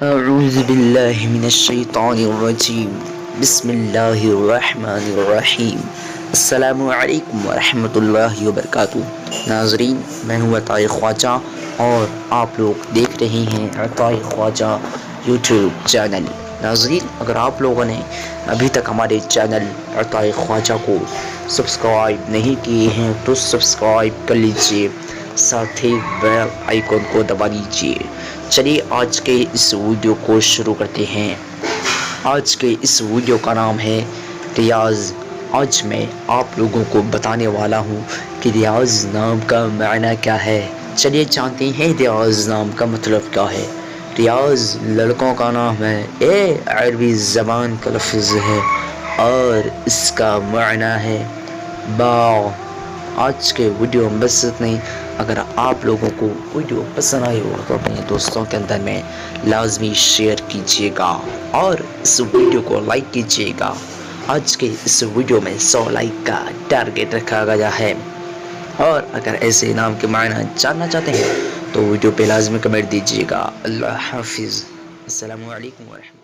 اعوذ باللہ من الشیطان الرجیم بسم اللہ الرحمن الرحیم السلام علیکم ورحمۃ اللہ وبرکاتہ۔ ناظرین، میں ہوں عطائے خواجہ اور آپ لوگ دیکھ رہے ہیں عطائے خواجہ یوٹیوب چینل۔ ناظرین، اگر آپ لوگوں نے ابھی تک ہمارے چینل عطائے خواجہ کو سبسکرائب نہیں کیے ہیں تو سبسکرائب کر لیجیے، ساتھ ہی بیل آئیکن کو دبا دیجیے۔ چلیے آج کے اس ویڈیو کو شروع کرتے ہیں۔ آج کے اس ویڈیو کا نام ہے ریاض۔ آج میں آپ لوگوں کو بتانے والا ہوں کہ ریاض نام کا معنی کیا ہے۔ چلیے جانتے ہیں ریاض نام کا مطلب کیا ہے۔ ریاض لڑکوں کا نام ہے، یہ عربی زبان کا لفظ ہے اور اس کا معنی ہے باغ۔ آج کے ویڈیو میں بس اتنا ہی۔ اگر آپ لوگوں کو ویڈیو پسند آئی ہو تو اپنے دوستوں کے اندر میں لازمی شیئر کیجیے گا اور اس ویڈیو کو لائک کیجیے گا۔ آج کے اس ویڈیو میں 100 لائک کا ٹارگیٹ رکھا گیا ہے، اور اگر ایسے نام کے معنی جاننا چاہتے ہیں تو ویڈیو پہ لازمی کمنٹ دیجیے گا۔ اللہ حافظ، السلام علیکم ورحمۃ اللہ۔